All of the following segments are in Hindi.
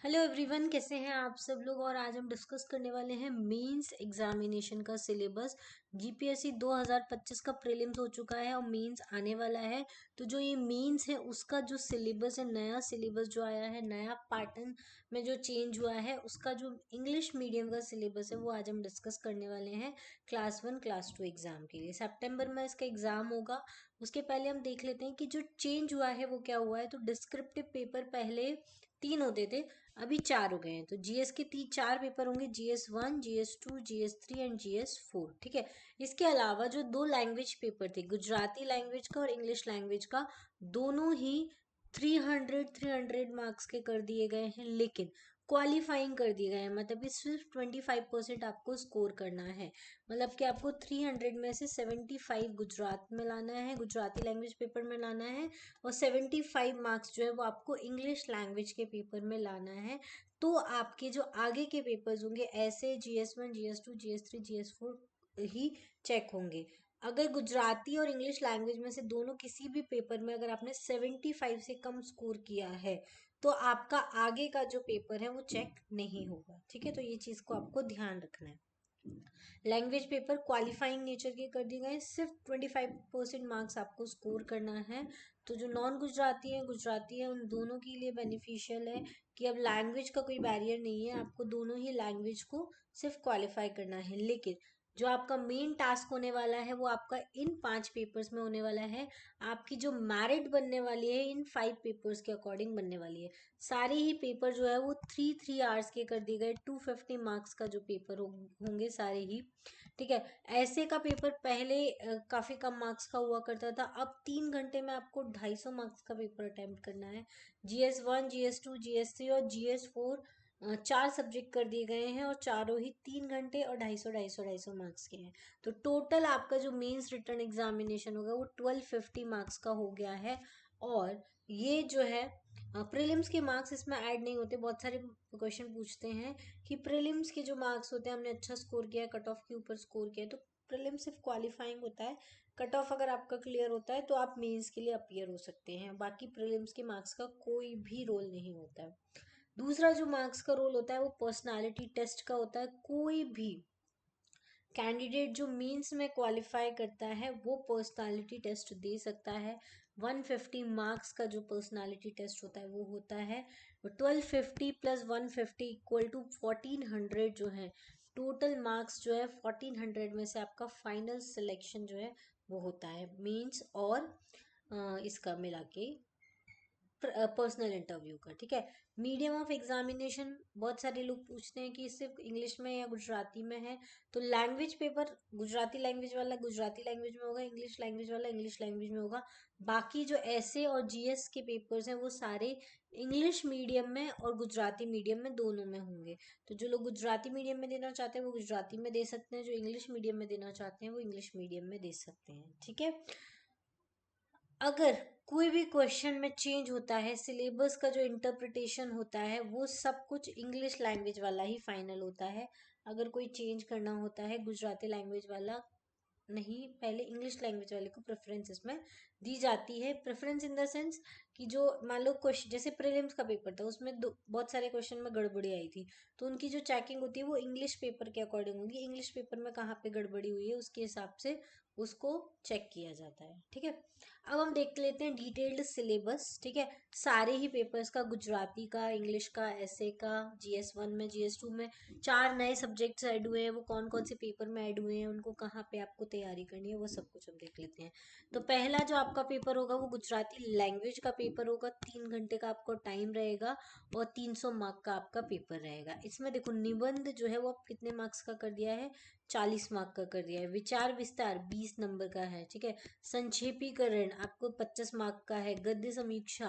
हेलो एवरीवन, कैसे हैं आप सब लोग। और आज हम डिस्कस करने वाले हैं मेंस एग्जामिनेशन का सिलेबस। जीपीएससी 2025 का प्रीलिम्स हो चुका है और मेंस आने वाला है। तो जो ये मेंस है उसका जो सिलेबस है, नया सिलेबस जो आया है, नया पैटर्न में जो चेंज हुआ है, उसका जो इंग्लिश मीडियम का सिलेबस है वो आज हम डिस्कस करने वाले हैं क्लास 1 क्लास 2 एग्जाम के लिए। सितंबर में इसका एग्जाम होगा। उसके पहले हम देख लेते हैं कि जो चेंज हुआ है वो क्या हुआ है। तो डिस्क्रिप्टिव पेपर पहले 3 होते थे, अभी 4 हो गए हैं। तो जीएस के 4 पेपर होंगे, GS1, GS2, GS3 and GS4। ठीक है। इसके अलावा जो 2 लैंग्वेज पेपर थे, गुजराती लैंग्वेज का और इंग्लिश लैंग्वेज का, दोनों ही 300 मार्क्स के कर दिए गए हैं, लेकिन क्वालिफाइंग कर दिए गए हैं। मतलब कि सिर्फ 25% आपको स्कोर करना है। मतलब कि आपको 300 में से 75 गुजरात में लाना है, गुजराती लैंग्वेज पेपर में लाना है, और 75 मार्क्स जो है वो आपको इंग्लिश लैंग्वेज के पेपर में लाना है। तो आपके जो आगे के पेपर्स होंगे, ऐसे GS1, GS2, GS3, GS4 ही चेक होंगे। अगर गुजराती और इंग्लिश लैंग्वेज में से दोनों किसी भी पेपर में अगर आपने 75 से कम स्कोर किया है तो आपका आगे का जो पेपर है वो चेक नहीं होगा। ठीक है, तो ये चीज को आपको ध्यान रखना है। लैंग्वेज पेपर क्वालिफाइंग नेचर के कर दिए गए, सिर्फ 25% मार्क्स आपको स्कोर करना है। तो जो नॉन गुजराती है, गुजराती है, उन दोनों के लिए बेनिफिशियल है कि अब लैंग्वेज का कोई बैरियर नहीं है, आपको दोनों ही लैंग्वेज को सिर्फ क्वालिफाई करना है। लेकिन जो आपका मेन टास्क होने वाला है वो आपका इन 5 पेपर्स में होने वाला है। आपकी जो मेरिट बनने वाली है इन 5 पेपर्स के अकॉर्डिंग बनने वाली है। सारे ही पेपर जो है वो 3 आवर्स के कर दिए गए। 250 मार्क्स का जो पेपर होंगे सारे ही। ठीक है। ऐसे का पेपर पहले काफी कम मार्क्स का हुआ करता था, अब 3 घंटे में आपको 250 मार्क्स का पेपर अटेम्प्ट करना है। GS1, GS2, GS3 और GS4 4 सब्जेक्ट कर दिए गए हैं और चारों ही 3 घंटे और 250 मार्क्स के हैं। तो टोटल आपका जो मेंस रिटर्न एग्जामिनेशन होगा वो 1250 मार्क्स का हो गया है। और ये जो है प्रीलिम्स के मार्क्स इसमें ऐड नहीं होते। बहुत सारे क्वेश्चन पूछते हैं कि प्रीलिम्स के जो मार्क्स होते हैं, हमने अच्छा स्कोर किया है, कट ऑफ के ऊपर स्कोर किया है, तो प्रीलिम सिर्फ क्वालिफाइंग होता है। कट ऑफ अगर आपका क्लियर होता है तो आप मेंस के लिए अपीयर हो सकते हैं। बाकी प्रीलिम्स के मार्क्स का कोई भी रोल नहीं होता है। दूसरा जो मार्क्स का रोल होता है वो पर्सनालिटी टेस्ट का होता है। कोई भी कैंडिडेट जो मीन्स में क्वालिफाई करता है वो पर्सनालिटी टेस्ट दे सकता है। 150 मार्क्स का जो पर्सनालिटी टेस्ट होता है वो होता है। 1250 प्लस 150 इक्वल टू 1400 जो है टोटल मार्क्स जो है। 1400 में से आपका फाइनल सिलेक्शन जो है वो होता है मीन्स और इसका मिला के पर्सनल इंटरव्यू का। ठीक है। मीडियम ऑफ एग्जामिनेशन, बहुत सारे लोग पूछते हैं कि सिर्फ इंग्लिश में या गुजराती में है। तो लैंग्वेज पेपर गुजराती लैंग्वेज वाला गुजराती लैंग्वेज में होगा, इंग्लिश लैंग्वेज वाला इंग्लिश लैंग्वेज में होगा। बाकी जो ऐसे और जीएस के पेपर्स हैं वो सारे इंग्लिश मीडियम में और गुजराती मीडियम में दोनों में होंगे। तो जो लोग गुजराती मीडियम में देना चाहते हैं वो गुजराती में दे सकते हैं, जो इंग्लिश मीडियम में देना चाहते हैं वो इंग्लिश मीडियम में दे सकते हैं। ठीक है। अगर कोई भी क्वेश्चन में चेंज होता है, सिलेबस का जो इंटरप्रिटेशन होता है वो सब कुछ इंग्लिश लैंग्वेज वाला ही फाइनल होता है। अगर कोई चेंज करना होता है, गुजराती लैंग्वेज वाला नहीं, पहले इंग्लिश लैंग्वेज वाले को प्रेफरेंस इसमें दी जाती है। प्रेफरेंस इन द सेंस कि जो मान लो क्वेश्चन, जैसे प्रीलिम्स का पेपर था उसमें बहुत सारे क्वेश्चन में गड़बड़ी आई थी, तो उनकी जो चेकिंग होती है वो इंग्लिश पेपर के अकॉर्डिंग होगी। इंग्लिश पेपर में कहाँ पे गड़बड़ी हुई है उसके हिसाब से उसको चेक किया जाता है। ठीक है। अब हम देख लेते हैं डिटेल्ड सिलेबस। ठीक है। सारे ही पेपर्स का, गुजराती का, इंग्लिश का, ऐसे का, GS1 में, GS2 में 4 नए सब्जेक्ट्स ऐड हुए हैं, वो कौन कौन से पेपर में ऐड हुए हैं, उनको कहाँ पे आपको तैयारी करनी है, वो सब कुछ हम देख लेते हैं। तो पहला जो आपका पेपर होगा वो गुजराती लैंग्वेज का पेपर होगा। 3 घंटे का आपको टाइम रहेगा और 300 मार्क का आपका पेपर रहेगा। इसमें देखो निबंध जो है वो आप कितने मार्क्स का कर दिया है, 40 मार्क का कर दिया है। विचार विस्तार 20 नंबर का है। ठीक है। संक्षेपीकरण आपको 25 मार्क का है। गद्य समीक्षा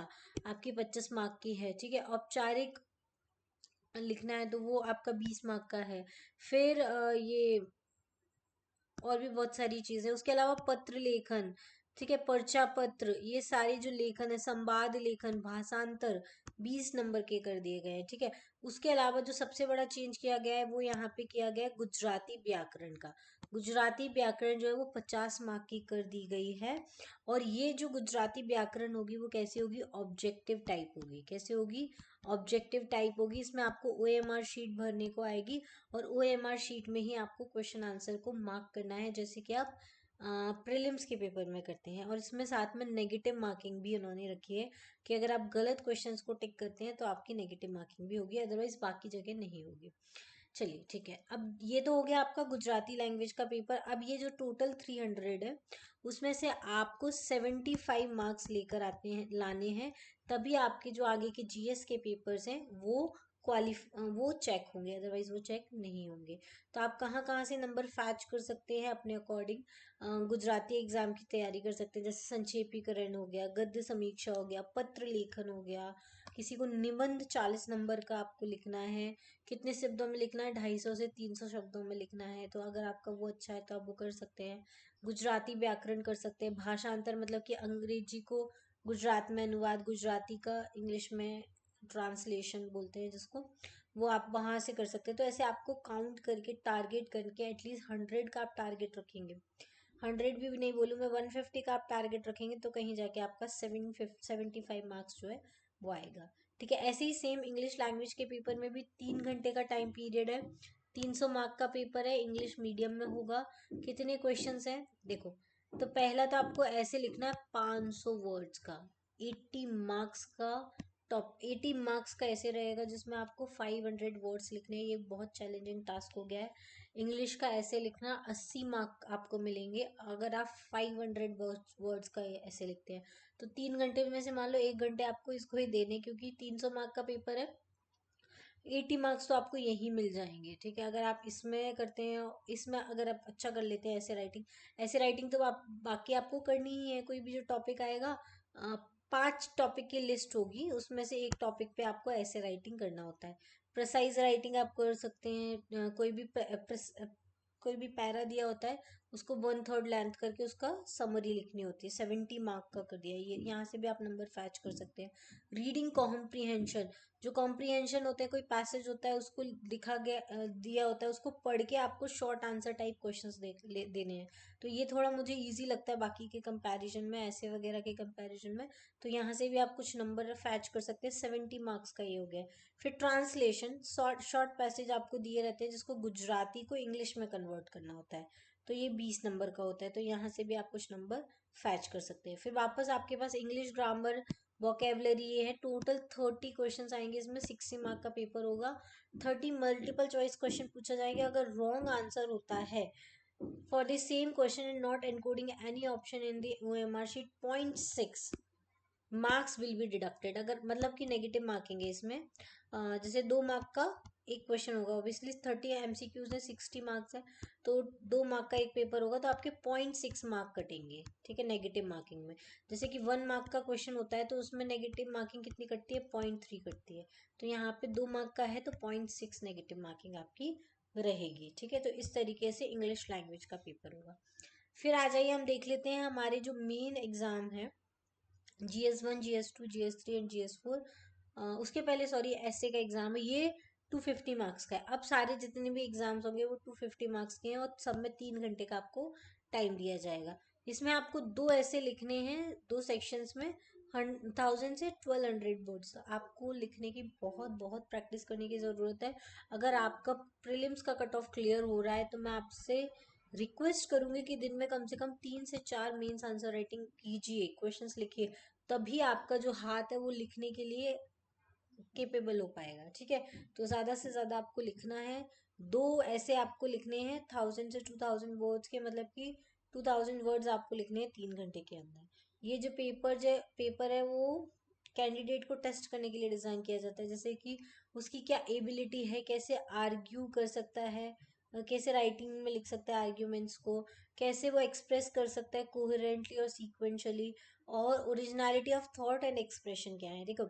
आपकी 25 मार्क की है। ठीक है। औपचारिक लिखना है तो वो आपका 20 मार्क का है। फिर ये और भी बहुत सारी चीजें, उसके अलावा पत्र लेखन, ठीक है, पर्चा पत्र, ये सारी जो लेखन है, संवाद लेखन, भाषांतर 20 नंबर के कर दिए गए हैं। ठीक है। उसके अलावा जो सबसे बड़ा चेंज किया गया है वो यहाँ पे किया गया है गुजराती व्याकरण का। गुजराती व्याकरण जो है वो 50 मार्क की कर दी गई है। और ये जो गुजराती व्याकरण होगी वो कैसी होगी, ऑब्जेक्टिव टाइप होगी। कैसे होगी, ऑब्जेक्टिव टाइप होगी। इसमें आपको OMR शीट भरने को आएगी और OMR शीट में ही आपको क्वेश्चन आंसर को मार्क करना है, जैसे कि आप प्रीलिम्स के पेपर में करते हैं। और इसमें साथ में नेगेटिव मार्किंग भी उन्होंने रखी है कि अगर आप गलत क्वेश्चंस को टिक करते हैं तो आपकी नेगेटिव मार्किंग भी होगी, अदरवाइज बाकी जगह नहीं होगी। चलिए ठीक है, अब ये तो हो गया आपका गुजराती लैंग्वेज का पेपर। अब ये जो टोटल 300 है उसमें से आपको 75 मार्क्स लेकर आते हैं, लाने हैं, तभी आपके जो आगे के GS के पेपर्स हैं वो चेक होंगे, अदरवाइज वो चेक नहीं होंगे। तो आप कहाँ कहाँ से नंबर फैच कर सकते हैं अपने अकॉर्डिंग, गुजराती एग्जाम की तैयारी कर सकते हैं। जैसे संक्षेपीकरण हो गया, गद्य समीक्षा हो गया, पत्र लेखन हो गया, किसी को निबंध 40 नंबर का आपको लिखना है, कितने शब्दों में लिखना है, 250 से 300 शब्दों में लिखना है। तो अगर आपका वो अच्छा है तो आप वो कर सकते हैं। गुजराती व्याकरण कर सकते हैं, भाषांतर मतलब कि अंग्रेजी को गुजरात में अनुवाद, गुजराती का इंग्लिश में ट्रांसलेशन बोलते हैं जिसको, वो आप वहां से कर सकते हैं। तो ऐसे आपको काउंट करके टारगेट करके एटलीस्ट 100 का आप टारगेट रखेंगे, 100 भी नहीं बोलूँ मैं, 150 का आप टारगेट रखेंगे तो कहीं जाके आपका 75 मार्क्स जो है वो आएगा। ठीक है, ऐसे ही सेम इंग्लिश लैंग्वेज के पेपर में भी 3 घंटे का टाइम पीरियड है, 300 मार्क का पेपर है, इंग्लिश मीडियम में होगा। कितने क्वेश्चंस हैं देखो, तो पहला तो आपको ऐसे लिखना है 500 वर्ड्स का, 80 मार्क्स का। टॉप 80 मार्क्स का ऐसे रहेगा जिसमें आपको 500 वर्ड्स लिखने हैं, ये बहुत चैलेंजिंग टास्क हो गया है। इंग्लिश का ऐसे लिखना 80 मार्क आपको मिलेंगे अगर आप 500 वर्ड्स का ऐसे लिखते हैं। तो 3 घंटे में से मान लो 1 घंटे आपको इसको ही देने, क्योंकि 300 मार्क का पेपर है, 80 मार्क्स तो आपको यही मिल जाएंगे। ठीक है, अगर आप इसमें करते हैं, इसमें अगर आप अच्छा कर लेते हैं ऐसे राइटिंग तो आप बाकी आपको करनी ही है। कोई भी जो टॉपिक आएगा, 5 टॉपिक की लिस्ट होगी, उसमें से एक टॉपिक पे आपको ऐसे राइटिंग करना होता है। प्रेसाइज राइटिंग आप कर सकते हैं, कोई भी पैरा दिया होता है उसको 1/3 लेंथ करके उसका समरी लिखनी होती है, 70 मार्क का कर दिया, ये यहाँ से भी आप नंबर फैच कर सकते हैं। रीडिंग कॉम्प्रीहेंशन, जो कॉम्प्रीहेंशन होता है, कोई पैसेज होता है उसको लिखा गया दिया होता है, उसको पढ़ के आपको शॉर्ट आंसर टाइप क्वेश्चंस देने हैं। तो ये थोड़ा मुझे इजी लगता है बाकी के कंपैरिजन में, ऐसे वगैरह के कंपैरिजन में। तो यहाँ से भी आप कुछ नंबर फैच कर सकते हैं, 70 मार्क्स का ये हो गया। फिर ट्रांसलेशन, शॉर्ट शॉर्ट पैसेज आपको दिए रहते हैं जिसको गुजराती को इंग्लिश में कन्वर्ट करना होता है, तो ये 20 नंबर का होता है। तो यहाँ से भी आप कुछ नंबर फैच कर सकते हैं। फिर वापस आपके पास इंग्लिश ग्रामर, वोकेबलरी, ये है। टोटल 30 क्वेश्चन आएंगे इसमें, 60 मार्क का पेपर होगा। 30 मल्टीपल चॉइस क्वेश्चन पूछा जाएगा। अगर रॉन्ग आंसर होता है for the same question and not encoding any option in the OMR sheet, 0.6 marks will be deducted. अगर मतलब कि नेगेटिव मार्किंग है इसमें, जैसे 2 मार्क का एक क्वेश्चन होगा, ऑब्वियसली 30 MCQs है, 60 मार्क्स है, तो 2 मार्क का एक पेपर होगा, तो आपके 0.6 मार्क कटेंगे। ठीक है, नेगेटिव मार्किंग में। जैसे कि 1 मार्क का क्वेश्चन होता है तो उसमें नेगेटिव मार्किंग कितनी कटती है, 0.3 कटती है। तो यहाँ पे 2 मार्क का है तो 0.6 नेगेटिव मार्किंग आपकी रहेगी। ठीक है, तो इस तरीके से इंग्लिश लैंग्वेज का पेपर होगा। फिर आ जाइए, हम देख लेते हैं हमारे जो मेन एग्जाम है, GS1, GS2, GS3 and GS4। उसके पहले सॉरी, ऐसे का एग्जाम है ये, 250 मार्क्स का है। अब सारे जितने भी एग्जाम्स होंगे वो 250 मार्क्स के हैं और सब में 3 घंटे का आपको टाइम दिया जाएगा। इसमें आपको 2 ऐसे लिखने हैं, 2 सेक्शंस में, 1000 से 1200 वर्ड्स आपको लिखने की बहुत बहुत प्रैक्टिस करने की ज़रूरत है। अगर आपका प्रीलिम्स का कट ऑफ क्लियर हो रहा है तो मैं आपसे रिक्वेस्ट करूंगी कि दिन में कम से कम 3 से 4 मेंस आंसर राइटिंग कीजिए, क्वेश्चंस लिखिए, तभी आपका जो हाथ है वो लिखने के लिए केपेबल हो पाएगा। ठीक है, तो ज्यादा से ज्यादा आपको लिखना है। 2 ऐसे आपको लिखने हैं 1000 से 2000 वर्ड्स के, मतलब कि 2000 वर्ड्स आपको लिखने हैं 3 घंटे के अंदर। ये जो पेपर है वो कैंडिडेट को टेस्ट करने के लिए डिजाइन किया जाता है, जैसे कि उसकी क्या एबिलिटी है, कैसे आर्ग्यू कर सकता है, कैसे राइटिंग में लिख सकता है आर्ग्यूमेंट्स को, कैसे वो एक्सप्रेस कर सकता है कोहेरेंटली और सीक्वेंशली, और originality of thought and expression क्या है। देखो,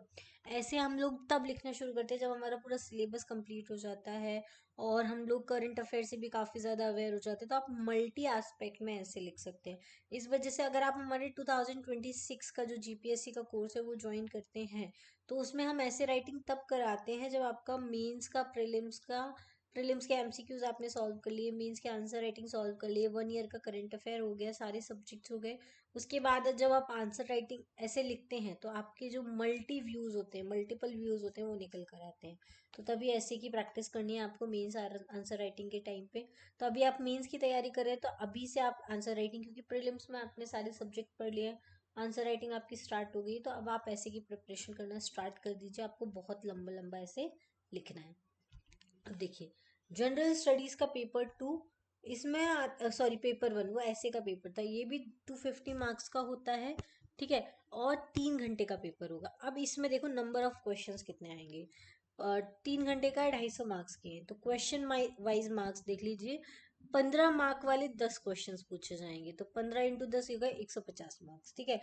ऐसे हम लोग तब लिखना शुरू करते हैं जब हमारा पूरा सिलेबस कंप्लीट हो जाता है और हम लोग करंट अफेयर से भी काफ़ी ज़्यादा अवेयर हो जाते हैं, तो आप मल्टी एस्पेक्ट में ऐसे लिख सकते हैं। इस वजह से अगर आप हमारे 2026 का जो GPSC का कोर्स है वो ज्वाइन करते हैं, तो उसमें हम ऐसे राइटिंग तब कराते हैं जब आपका मेंस का, प्रीलिम्स का प्रीलिम्स के एमसीक्यूज आपने सॉल्व कर लिए, मेंस के आंसर राइटिंग सॉल्व कर लिए, 1 ईयर का करंट अफेयर हो गया, सारे सब्जेक्ट्स हो गए। उसके बाद जब आप आंसर राइटिंग ऐसे लिखते हैं तो आपके जो मल्टी व्यूज होते हैं, मल्टीपल व्यूज होते हैं, वो निकल कर आते हैं। तो तभी ऐसे की प्रैक्टिस करनी है आपको मेंस आंसर राइटिंग के टाइम पे। तो अभी आप मेंस की तैयारी कर रहे हैं तो अभी से आप आंसर राइटिंग, क्योंकि प्रीलिम्स में आपने सारे सब्जेक्ट पढ़ लिए, आंसर राइटिंग आपकी स्टार्ट हो गई, तो अब आप ऐसे की प्रिपरेशन करना स्टार्ट कर दीजिए। आपको बहुत लंबा लंबा ऐसे लिखना है। अब देखिए, जनरल स्टडीज का पेपर 2, इसमें सॉरी पेपर 1 वो ऐसे का पेपर था, ये भी 250 मार्क्स का होता है, ठीक है, और 3 घंटे का पेपर होगा। अब इसमें देखो नंबर ऑफ क्वेश्चंस कितने आएंगे। 3 घंटे का है, 250 मार्क्स के हैं, तो क्वेश्चन वाइज मार्क्स देख लीजिए। 15 मार्क वाले 10 क्वेश्चंस पूछे जाएंगे, तो 15 × 10 होगा 150 मार्क्स, ठीक है।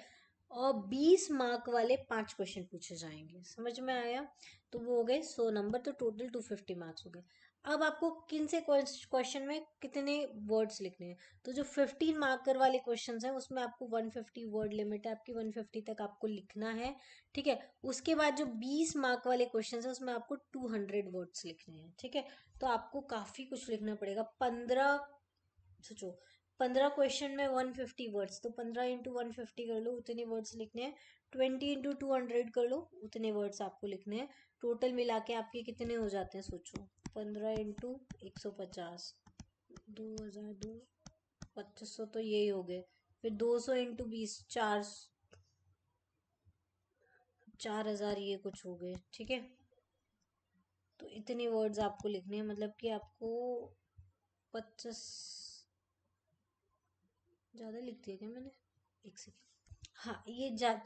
और 20 मार्क वाले 5 क्वेश्चन पूछे जाएंगे, समझ में आया। तो वो हो गए 100 नंबर, तो टोटल 250 मार्क्स हो गए। अब आपको किन से क्वेश्चन में कितने वर्ड्स लिखने हैं, तो जो 15 मार्कर वाले क्वेश्चन हैं उसमें आपको 150 वर्ड लिमिट है आपकी, 150 तक आपको लिखना है, ठीक है। उसके बाद जो 20 मार्क वाले क्वेश्चन है उसमें आपको 200 वर्ड्स लिखने हैं, ठीक है। तो आपको काफी कुछ लिखना पड़ेगा। 15, सोचो 15 क्वेश्चन में 150 वर्ड्स, तो 15 × 150 कर लो, उतने वर्ड्स लिखने हैं। 20 × 200 कर लो, उतने वर्ड्स आपको लिखने हैं। टोटल मिला के आपके कितने हो जाते हैं, सोचो। 15 × 150, 2002, 2500 तो यही हो गए। फिर 200 × 20, 4000 ये कुछ हो गए, ठीक है। तो इतने वर्ड्स आपको लिखने हैं, मतलब कि आपको 25, ज़्यादा लिख दिया क्या मैंने, एक सेकेंड। हाँ ये जा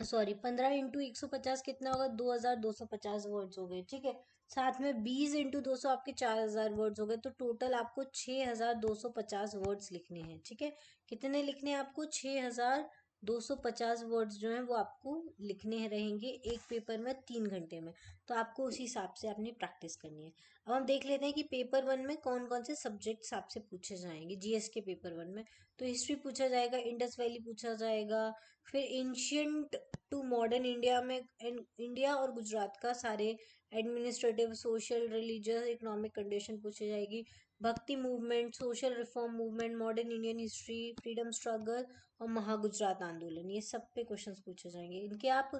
सॉरी, 15 × 150 कितना होगा, 2250 वर्ड्स हो गए, ठीक है। साथ में 20 × 200 आपके 4000 वर्ड्स हो गए, तो टोटल आपको 6250 वर्ड्स लिखने हैं, ठीक है। कितने लिखने हैं आपको, 6250 वर्ड्स जो हैं वो आपको लिखने रहेंगे एक पेपर में 3 घंटे में। तो आपको उसी हिसाब से अपनी प्रैक्टिस करनी है। अब हम देख लेते हैं कि पेपर 1 में कौन कौन से सब्जेक्ट्स आपसे पूछे जाएंगे। जीएस के पेपर 1 में तो हिस्ट्री पूछा जाएगा, इंडस वैली पूछा जाएगा, फिर एंशियंट टू मॉडर्न इंडिया में इंडिया और गुजरात का सारे administrative, social, religious, economic condition पूछी जाएगी। भक्ति movement, social reform movement, modern Indian history, freedom struggle और महागुजरात आंदोलन, ये सब पे क्वेश्चंस पूछे जाएंगे। इनके आप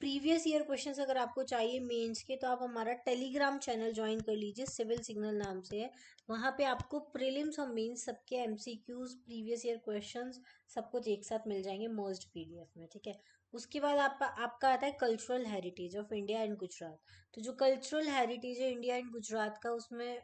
प्रीवियस ईयर क्वेश्चंस अगर आपको चाहिए मेंस के, तो आप हमारा टेलीग्राम चैनल ज्वाइन कर लीजिए, सिविल सिग्नल नाम से है। वहाँ पे आपको प्रीलिम्स और मेंस सबके एमसीक्यूज, प्रीवियस ईयर क्वेश्चंस सब कुछ एक साथ मिल जाएंगे मर्ज्ड पीडीएफ में, ठीक है। उसके बाद आपका आता है cultural heritage of India and Gujarat. तो जो कल्चरल हेरिटेज है इंडिया एंड गुजरात का, उसमें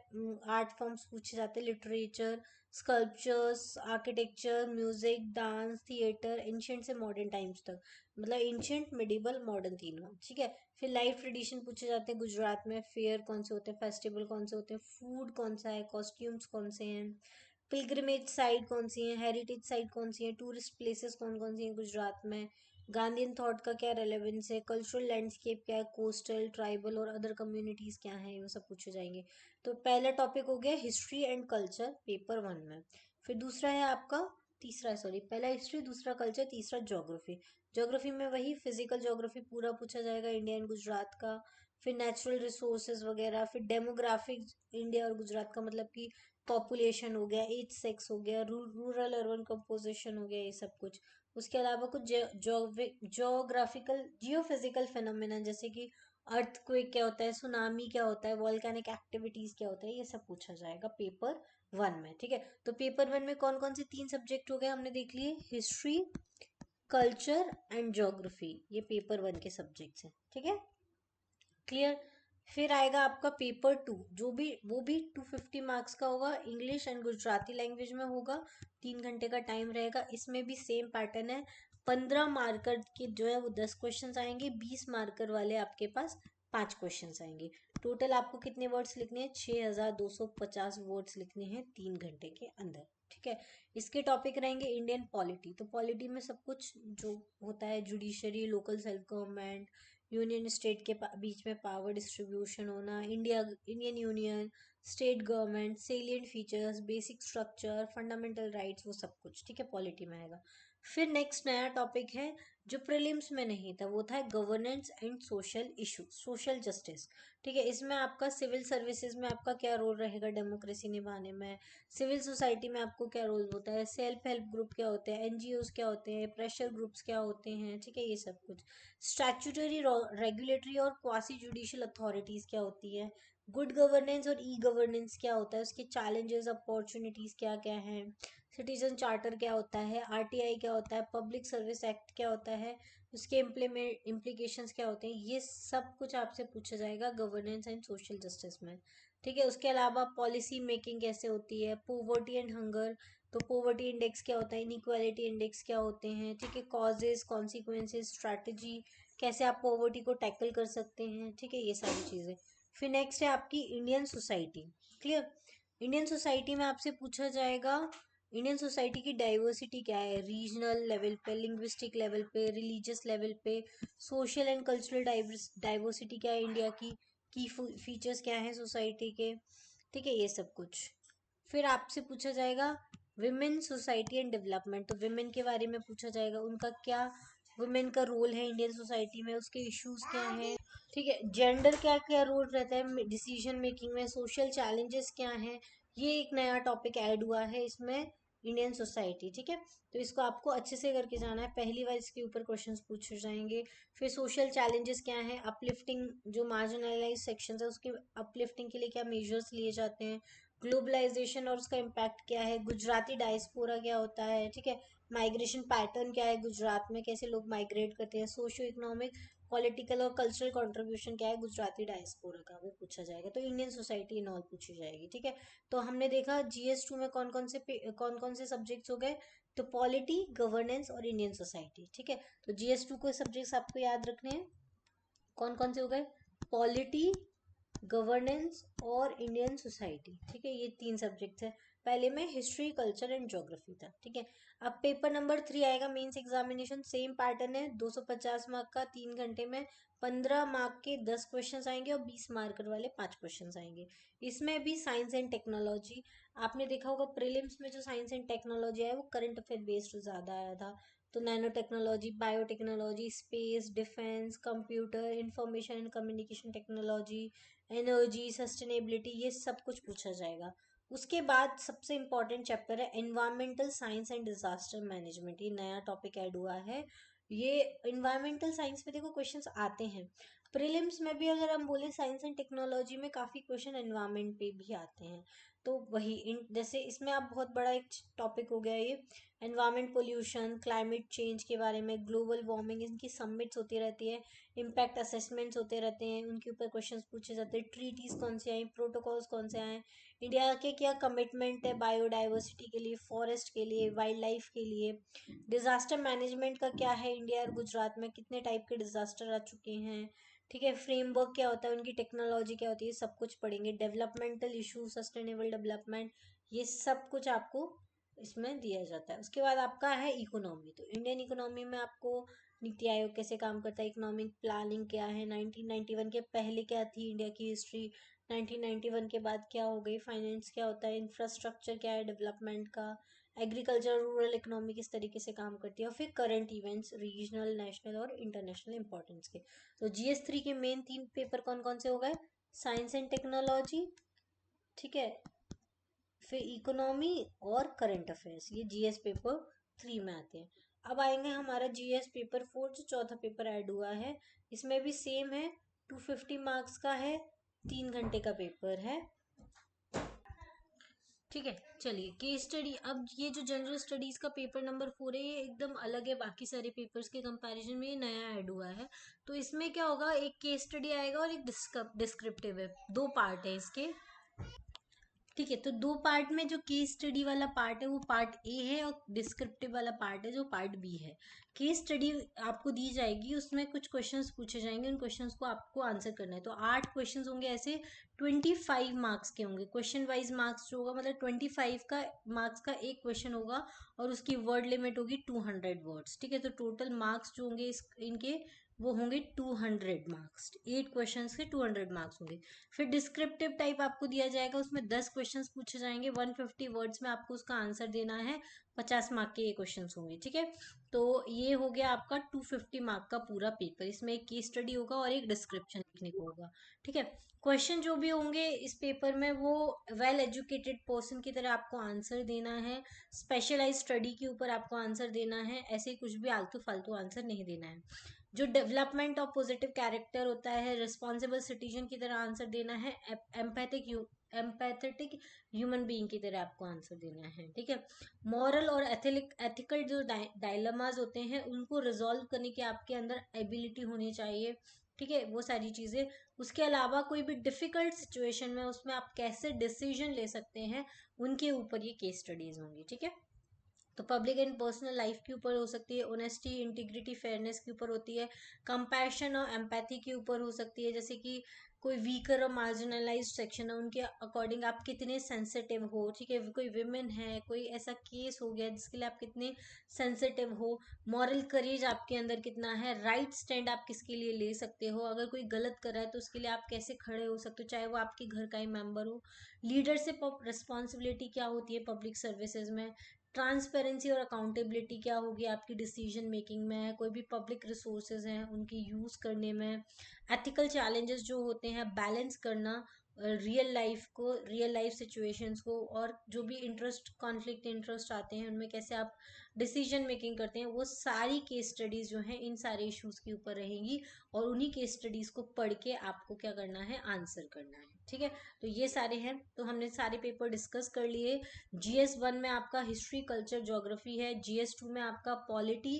आर्ट फॉर्म्स पूछे जाते हैं, literature, sculptures, architecture, music, dance, theatre, ancient से मॉडर्न टाइम्स तक, मतलब एंशियंट, मिडिवल, मॉडर्न तीनों, ठीक है। फिर लाइफ ट्रेडिशन पूछे जाते हैं गुजरात में, फेयर कौन से होते हैं, फेस्टिवल कौन से होते हैं, फूड कौन सा है, कॉस्ट्यूम्स कौन से हैं, पिलग्रिमेज साइट कौन सी है, हेरिटेज साइट कौन सी है, टूरिस्ट प्लेसेस कौन कौन सी हैं गुजरात में, गांधीयन थॉट का क्या रेलेवेंस है, कल्चरल लैंडस्केप क्या है, कोस्टल, ट्राइबल और अदर कम्युनिटीज क्या है, वो सब पूछे जाएंगे। तो पहला टॉपिक हो गया हिस्ट्री एंड कल्चर पेपर 1 में। फिर दूसरा है आपका, तीसरा सॉरी, पहला हिस्ट्री, दूसरा कल्चर, तीसरा ज्योग्राफी। ज्योग्राफी में वही फिजिकल ज्योग्राफी पूरा पूछा जाएगा इंडिया एंड गुजरात का। फिर नेचुरल रिसोर्सेज वगैरह, फिर डेमोग्राफिक इंडिया और गुजरात का, मतलब कि पॉपुलेशन हो गया, एज, सेक्स हो गया, रूरल अर्बन कंपोजिशन हो गया, ये सब कुछ। उसके अलावा कुछ जोग्राफिकल जियोफिजिकल फिनोमिना, जैसे कि अर्थक्वेक क्या होता है, सुनामी क्या होता है, वॉल्केनिक एक्टिविटीज क्या होता है, ये सब पूछा जाएगा पेपर 1 में, ठीक है। तो पेपर 1 में कौन कौन से 3 सब्जेक्ट हो गए हमने देख लिए, हिस्ट्री, कल्चर एंड ज्योग्राफी, ये पेपर 1 के सब्जेक्ट्स हैं, ठीक है, क्लियर। फिर आएगा आपका पेपर 2, जो भी वो भी 250 मार्क्स का होगा, इंग्लिश एंड गुजराती लैंग्वेज में होगा, 3 घंटे का टाइम रहेगा। इसमें भी सेम पैटर्न है, 15 मार्कर के जो है वो 10 क्वेश्चन आएंगे, 20 मार्कर वाले आपके पास 5 क्वेश्चन आएंगे। टोटल आपको कितने वर्ड्स लिखने हैं, 6250 वर्ड्स लिखने हैं 3 घंटे के अंदर, ठीक है। इसके टॉपिक रहेंगे इंडियन पॉलिटी, तो पॉलिटी में सब कुछ जो होता है, judiciary, local self government, union state के बीच में पावर डिस्ट्रीब्यूशन होना, Indian union, state government, salient features, basic structure, fundamental rights, वो सब कुछ, ठीक है, पॉलिटी में आएगा। फिर नेक्स्ट नया टॉपिक है जो प्रीलिम्स में नहीं था, वो था governance and social issue, social justice. ठीक है, इसमें आपका सिविल सर्विसेज में आपका क्या रोल रहेगा डेमोक्रेसी निभाने में, सिविल सोसाइटी में आपको क्या रोल होता है, सेल्फ हेल्प ग्रुप क्या होते हैं, एनजीओज क्या होते हैं, प्रेशर ग्रुप्स क्या होते हैं, ठीक है, ये सब कुछ। स्टैट्यूटरी, रेगुलेटरी और क्वासी जुडिशियल अथॉरिटीज क्या होती है, गुड गवर्नेंस और ई गवर्नेंस क्या होता है, उसके चैलेंजेस अपॉर्चुनिटीज क्या क्या हैं, सिटीजन चार्टर क्या होता है, आरटीआई क्या होता है, पब्लिक सर्विस एक्ट क्या होता है, उसके इम्प्लीकेशंस क्या होते हैं, ये सब कुछ आपसे पूछा जाएगा गवर्नेंस एंड सोशल जस्टिस में। ठीक है, उसके अलावा पॉलिसी मेकिंग कैसे होती है, पोवर्टी एंड हंगर, तो पोवर्टी इंडेक्स क्या होता है, इनइक्वालिटी इंडेक्स क्या होते हैं, ठीक है, कॉजेज, कॉन्सिक्वेंसेज, स्ट्रैटेजी, कैसे आप पॉवर्टी को टैकल कर सकते हैं, ठीक है, ये सारी चीज़ें। फिर नेक्स्ट है आपकी Indian society. Clear, Indian society में आपसे पूछा जाएगा इंडियन सोसाइटी की डाइवर्सिटी क्या है, रीजनल लेवल पे, लिंग्विस्टिक लेवल पे, रिलीजियस लेवल पे, सोशल एंड कल्चरल डाइवर्सिटी क्या है इंडिया की फीचर्स क्या है सोसाइटी के, ठीक है, ये सब कुछ। फिर आपसे पूछा जाएगा विमेन सोसाइटी एंड डेवलपमेंट, तो विमेन के बारे में पूछा जाएगा, उनका क्या, वुमेन का रोल है इंडियन सोसाइटी में, उसके इश्यूज क्या हैं, ठीक है, जेंडर क्या क्या रोल रहता है डिसीजन मेकिंग में, सोशल चैलेंजेस क्या हैं, ये एक नया टॉपिक ऐड हुआ है इसमें, इंडियन सोसाइटी। ठीक है, तो इसको आपको अच्छे से करके जाना है, पहली बार इसके ऊपर क्वेश्चंस पूछे जाएंगे। फिर सोशल चैलेंजेस क्या है, अपलिफ्टिंग, जो मार्जिनलाइज सेक्शंस है उसके अपलिफ्टिंग के लिए क्या मेजर्स लिए जाते हैं, ग्लोबलाइजेशन और उसका इम्पैक्ट क्या है, गुजराती डायस्पोरा क्या होता है, ठीक है, माइग्रेशन पैटर्न क्या है गुजरात में, कैसे लोग माइग्रेट करते हैं, सोशियो इकोनॉमिक, पॉलिटिकल और कल्चरल कंट्रीब्यूशन क्या है गुजराती डायस्पोरा का, वो पूछा जाएगा। तो इंडियन सोसाइटी इन ऑल पूछी जाएगी। ठीक है, तो हमने देखा GS2 में कौन कौन से सब्जेक्ट्स हो गए, तो पॉलिटी, गवर्नेंस और इंडियन सोसाइटी। ठीक है, तो GS2 को सब्जेक्ट्स आपको याद रखने हैं, कौन कौन से हो गए, पॉलिटी, गवर्नेंस और इंडियन सोसाइटी। ठीक है, ये 3 सब्जेक्ट्स है, पहले में हिस्ट्री, कल्चर एंड ज्योग्राफी था। ठीक है, अब पेपर नंबर 3 आएगा, मेंस एग्जामिनेशन, सेम पैटर्न है, 250 मार्क का, 3 घंटे में 15 मार्क के 10 क्वेश्चंस आएंगे और 20 मार्कर वाले 5 क्वेश्चंस आएंगे। इसमें भी साइंस एंड टेक्नोलॉजी, आपने देखा होगा प्रीलिम्स में जो साइंस एंड टेक्नोलॉजी है वो करंट अफेयर बेस्ड ज्यादा आया था, तो nano technology, biotechnology, space, defence, computer, information and communication technology, energy, sustainability, ये सब कुछ पूछा जाएगा। उसके बाद सबसे इंपॉर्टेंट चैप्टर है environmental science and disaster management, ये नया टॉपिक ऐड हुआ है। ये इन्वायरमेंटल साइंस में देखो क्वेश्चंस आते हैं, प्रीलिम्स में भी अगर हम बोले साइंस एंड टेक्नोलॉजी में काफी क्वेश्चन एनवायरमेंट पे भी आते हैं, तो वही जैसे इसमें आप बहुत बड़ा एक टॉपिक हो गया ये, एनवायरमेंट, पोल्यूशन, क्लाइमेट चेंज के बारे में, ग्लोबल वार्मिंग, इनकी सबमिट्स होती रहती है, इम्पैक्ट असेसमेंट्स होते रहते हैं, उनके ऊपर क्वेश्चंस पूछे जाते हैं, ट्रीटीज कौन से आए, प्रोटोकॉल्स कौन से आए, इंडिया के क्या कमिटमेंट है बायोडाइवर्सिटी के लिए, फॉरेस्ट के लिए, वाइल्ड लाइफ के लिए, डिजास्टर मैनेजमेंट का क्या है, इंडिया और गुजरात में कितने टाइप के डिजास्टर आ चुके हैं, ठीक है, फ्रेमवर्क क्या होता है, उनकी टेक्नोलॉजी क्या होती है, सब कुछ पढ़ेंगे, डेवलपमेंटल इशू, सस्टेनेबल डेवलपमेंट, ये सब कुछ आपको इसमें दिया जाता है। उसके बाद आपका है इकोनॉमी, तो इंडियन इकोनॉमी में आपको नीति आयोग कैसे काम करता है, इकोनॉमिक प्लानिंग क्या है, 1991 के पहले क्या थी इंडिया की हिस्ट्री, 1991 के बाद क्या हो गई, फाइनेंस क्या होता है, इंफ्रास्ट्रक्चर क्या है डेवलपमेंट का, एग्रीकल्चर, रूरल इकोनॉमी किस तरीके से काम करती है, और फिर करंट इवेंट्स, रीजनल, नेशनल और इंटरनेशनल इंपॉर्टेंस के। तो GS3 के मेन 3 पेपर कौन कौन से हो गए, साइंस एंड टेक्नोलॉजी, ठीक है, फिर इकोनॉमी और करंट अफेयर्स, ये GS पेपर 3 में आते हैं। अब आएंगे हमारा GS पेपर 4, जो चौथा पेपर ऐड हुआ है, इसमें भी सेम है, 250 मार्क्स का है, 3 घंटे का पेपर है। ठीक है, चलिए केस स्टडी, अब ये जो जनरल स्टडीज का पेपर नंबर 4 है, ये एकदम अलग है बाकी सारे पेपर्स के कंपैरिजन में, ये नया ऐड हुआ है। तो इसमें क्या होगा, एक केस स्टडी आएगा और एक डिस्क्रिप्टिव है, 2 पार्ट है इसके। ठीक है, तो 2 पार्ट में जो केस स्टडी वाला पार्ट है वो पार्ट ए है, और डिस्क्रिप्टिव वाला पार्ट है जो पार्ट बी है। केस स्टडी आपको दी जाएगी, उसमें कुछ क्वेश्चंस पूछे जाएंगे, उन क्वेश्चंस को आपको आंसर करना है, तो 8 क्वेश्चंस होंगे ऐसे, 25 मार्क्स के होंगे, क्वेश्चन वाइज मार्क्स जो होगा, मतलब 25 का मार्क्स का एक क्वेश्चन होगा, और उसकी वर्ड लिमिट होगी 200 वर्ड्स। ठीक है, तो टोटल मार्क्स जो होंगे इनके वो होंगे 200 मार्क्स। 8 क्वेश्चंस के 200 मार्क्स होंगे। फिर डिस्क्रिप्टिव टाइप आपको दिया जाएगा, उसमें 10 क्वेश्चंस पूछे जाएंगे, 150 वर्ड्स में आपको उसका आंसर देना है, 50 मार्क के ये क्वेश्चंस होंगे, ठीक है। तो ये हो गया आपका 250 मार्क का पूरा पेपर। इसमें एक केस स्टडी होगा और एक डिस्क्रिप्शन लिखने को होगा, ठीक है। क्वेश्चन जो भी होंगे इस पेपर में वो वेल एजुकेटेड पर्सन की तरह आपको आंसर देना है, स्पेशलाइज स्टडी के ऊपर आपको आंसर देना है, ऐसे कुछ भी आलतू फालतू आंसर नहीं देना है। जो डेवलपमेंट ऑफ पॉजिटिव कैरेक्टर होता है, रिस्पॉन्सिबल सिटीजन की तरह आंसर देना है, एम्पैथेटिक ह्यूमन बीइंग की तरह आपको आंसर देना है, ठीक है। मॉरल और एथिकल जो डायलमाज होते हैं उनको रिजॉल्व करने की आपके अंदर एबिलिटी होनी चाहिए, ठीक है, वो सारी चीजें। उसके अलावा कोई भी डिफिकल्ट सिचुएशन में उसमें आप कैसे डिसीजन ले सकते हैं, उनके ऊपर ये केस स्टडीज होंगी, ठीक है। तो पब्लिक एंड पर्सनल लाइफ के ऊपर हो सकती है, ऑनेस्टी, इंटीग्रिटी, फेयरनेस के ऊपर होती है, कंपैशन और एम्पैथी के ऊपर हो सकती है, जैसे कि कोई वीकर और मार्जिनलाइज्ड सेक्शन है उनके अकॉर्डिंग आप कितने सेंसिटिव हो, ठीक है। कोई विमेन है, कोई ऐसा केस हो गया जिसके लिए आप कितने सेंसिटिव हो, मॉरल करेज आपके अंदर कितना है, राइट स्टैंड आप किसके लिए ले सकते हो, अगर कोई गलत कर रहा है तो उसके लिए आप कैसे खड़े हो सकते हो, चाहे वो आपके घर का ही मेंबर हो। लीडरशिप ऑफ रिस्पॉन्सिबिलिटी क्या होती है पब्लिक सर्विसेज में, ट्रांसपेरेंसी और अकाउंटेबिलिटी क्या होगी आपकी डिसीजन मेकिंग में, कोई भी पब्लिक रिसोर्सेज हैं उनकी यूज करने में, एथिकल चैलेंजेस जो होते हैं बैलेंस करना रियल लाइफ सिचुएशंस को, और जो भी इंटरेस्ट कॉन्फ्लिक्ट इंटरेस्ट आते हैं उनमें कैसे आप डिसीजन मेकिंग करते हैं, वो सारी केस स्टडीज जो हैं इन सारे इश्यूज के ऊपर रहेंगी। और उन्हीं केस स्टडीज को पढ़ के आपको क्या करना है, आंसर करना है, ठीक है। तो ये सारे हैं, तो हमने सारे पेपर डिस्कस कर लिए। GS1 में आपका हिस्ट्री, कल्चर, ज्योग्राफी है। GS2 में आपका पॉलिटी,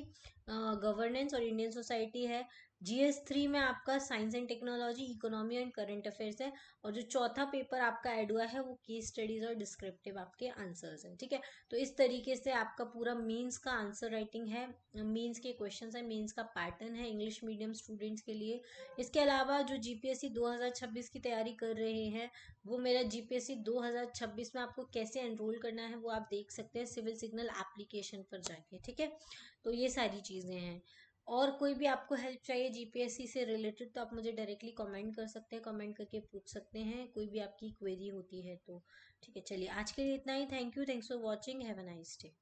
गवर्नेंस और इंडियन सोसाइटी है। GS3 में आपका science and technology, economy and current affairs है। और जो चौथा पेपर आपका ऐड हुआ है वो केस स्टडीज और डिस्क्रिप्टिव आपके आंसर्स हैं, ठीक है। तो इस तरीके से आपका पूरा मीन्स का आंसर राइटिंग है, मीन्स के क्वेश्चंस है, मीन्स का पैटर्न है इंग्लिश मीडियम स्टूडेंट्स के लिए। इसके अलावा जो GPSC 2026 की तैयारी कर रहे हैं, वो मेरा GPSC 2026 में आपको कैसे एनरोल करना है वो आप देख सकते हैं सिविल सिग्नल एप्लीकेशन पर जाके, ठीक है। तो ये सारी चीज़ें हैं। और कोई भी आपको हेल्प चाहिए GPSC से रिलेटेड तो आप मुझे डायरेक्टली कमेंट कर सकते हैं, कमेंट करके पूछ सकते हैं कोई भी आपकी क्वेरी होती है तो, ठीक है। चलिए आज के लिए इतना ही। Thank you, thanks for watching, have a nice day.